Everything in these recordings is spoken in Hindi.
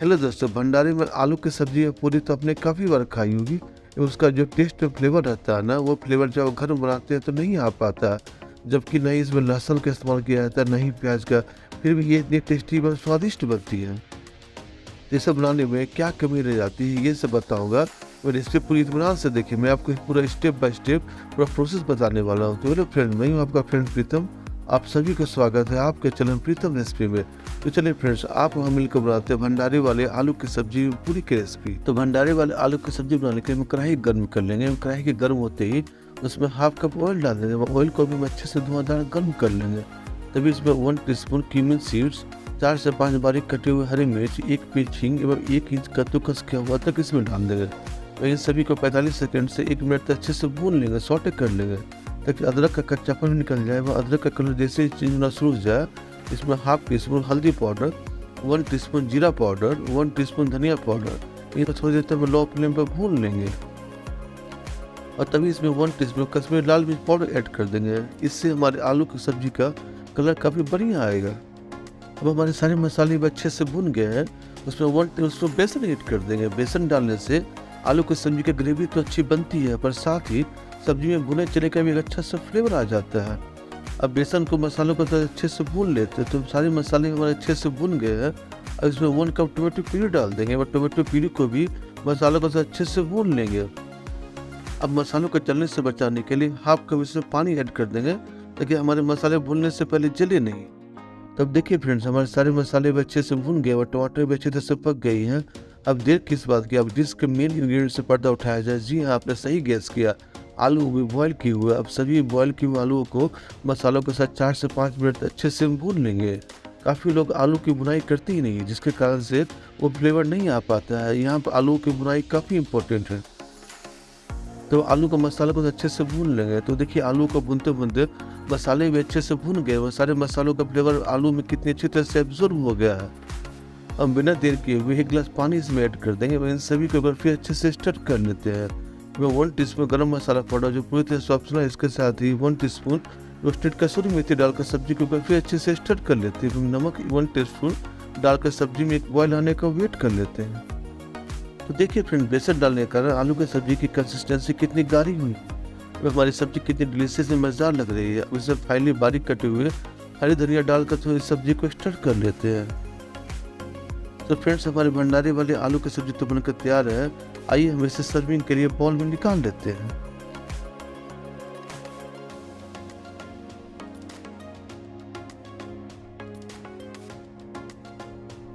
हेलो दोस्तों, भंडारे में आलू की सब्जी या पूरी तो आपने काफ़ी बार खाई होगी। उसका जो टेस्ट और फ्लेवर रहता है ना, वो फ्लेवर जब घर में बनाते हैं तो नहीं आ पाता। जबकि ना ही इसमें लहसुन का इस्तेमाल किया जाता है, ना ही प्याज का, फिर भी ये इतनी टेस्टी व स्वादिष्ट बनती है। ये सब बनाने में क्या कमी रह जाती है, ये सब बताऊँगा। और रेसिपी पूरी इत्मीनान से देखिए, मैं आपको पूरा स्टेप बाय स्टेप पूरा प्रोसेस बताने वाला हूँ। तो मेरे फ्रेंड, मैं हूँ आपका फ्रेंड प्रीतम। आप सभी का स्वागत है आपके चैनल प्रीतम रेसिपी में। तो चलिए फ्रेंड्स, आप हम मिलकर बनाते हैं भंडारे वाले आलू की सब्जी पूरी की रेसिपी। तो भंडारे वाले आलू की सब्जी बनाने के लिए हम कढ़ाई गर्म कर लेंगे। कढ़ाई के गर्म होते ही उसमें हाफ कप ऑयल डाल देंगे। ऑयल को भी हम अच्छे से धुआंधार गर्म कर लेंगे। तभी इसमें 1 टीस्पून क्यूमिन सीड्स, 4 से 5 बारीक कटे हुए हरी मिर्च, 1 पीस हींग एवं 1 इंच कद्दूकस किया हुआ तक इसमें डाल देंगे। तो इन सभी को 45 सेकंड से 1 मिनट तक अच्छे से भून लेंगे, सौटे कर लेंगे ताकि अदरक का कच्चापन भी निकल जाए। वह अदरक का कलर जैसे ही चेंज होना शुरू हो जाए, इसमें हाफ टी स्पून हल्दी पाउडर, 1 टीस्पून जीरा पाउडर, 1 टीस्पून धनिया पाउडर, ये थोड़ी देर तक लो फ्लेम पर भून लेंगे। और तभी इसमें 1 टीस्पून कश्मीरी लाल मिर्च पाउडर ऐड कर देंगे। इससे हमारे आलू की सब्जी का कलर काफ़ी बढ़िया आएगा। अब हमारे सारे मसाले भी अच्छे से भुन गए हैं। उसमें 1 टीस्पून बेसन ऐड कर देंगे। बेसन डालने से आलू की सब्जी की ग्रेवी तो अच्छी बनती है, पर साथ ही सब्जी में भुने चने का भी एक अच्छा सा फ्लेवर आ जाता है। अब बेसन को मसालों को तो अच्छे से भून लेते हैं। तो सारे मसाले हमारे अच्छे से भुन गए हैं। अब इसमें 1 कप टोमेटो प्यूरी डाल देंगे और टोमेटो प्यूरी को भी मसालों को अच्छे से भून लेंगे। अब मसालों को जलने से बचाने के लिए हाफ कप इसमें पानी ऐड कर देंगे ताकि हमारे मसाले भूनने से पहले जले नहीं। तब देखिए फ्रेंड्स, हमारे सारे मसाले भी अच्छे से भून गए और टमाटर भी अच्छे से पक गई हैं। अब देर किस बात की, अब डिश के मेन इंग्रेडिएंट से पर्दा उठाया जाए। जी हाँ, आपने सही गैस किया, आलू भी बॉयल किए हुए। अब सभी बॉयल किए हुए आलूओं को मसालों के साथ 4 से 5 मिनट अच्छे से भून लेंगे। काफ़ी लोग आलू की बुनाई करते ही नहीं, जिसके कारण से वो फ्लेवर नहीं आ पाता है। यहाँ पर आलू की बुनाई काफ़ी इंपॉर्टेंट है। तो आलू का मसाला को अच्छे से भून लेंगे। तो देखिए, आलू को भूनते भूनते मसाले भी अच्छे से भून गए। वो सारे मसालों का फ्लेवर आलू में कितनी अच्छी तरह से एब्जॉर्ब हो गया है। अब बिना देर किए हुए 1 गिलास पानी इसमें ऐड कर देंगे। इन सभी को फिर अच्छे से स्टर कर लेते हैं। मैं 1 टीस्पून गरम मसाला पाउडर, जो पूरी तरह से ऑप्शनल है, इसके साथ ही 1 टीस्पून रोस्टेड कसूरी मेथी डालकर सब्जी को फिर अच्छे से स्टर कर लेते हैं। नमक 1 टीस्पून डालकर सब्जी में एक बॉयल आने का वेट कर लेते हैं। तो देखिए फ्रेंड, बेसन डालने के कारण आलू की सब्जी की कंसिस्टेंसी कितनी गाढ़ी हुई। अब हमारी सब्जी कितनी डिलीशियस और मज़ेदार लग रही है। अब इसमें फाइनली बारीक कटे हुए हरी धनिया डालकर थोड़ी सब्जी को स्टर कर लेते हैं। तो फ्रेंड्स, हमारे भंडारे वाले आलू की सब्जी तो बनकर तैयार है। आइए हम इसे सर्विंग के लिए बाउल में निकाल लेते हैं।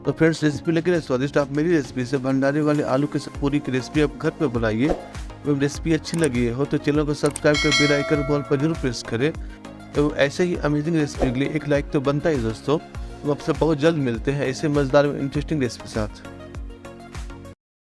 तो फ्रेंड्स, रेसिपी लगे स्वादिष्ट, आप मेरी रेसिपी से भंडारे वाले आलू की पूरी की रेसिपी आप घर पे बनाइए। एवं रेसिपी अच्छी लगी हो तो चैनल को सब्सक्राइब कर बेल आइकन बॉल पर जरूर प्रेस करें। एवं ऐसे ही अमेजिंग रेसिपी के लिए एक लाइक तो बनता ही दोस्तों। हम आपसे बहुत जल्द मिलते हैं ऐसे मज़ेदार इंटरेस्टिंग रेसिपी के साथ।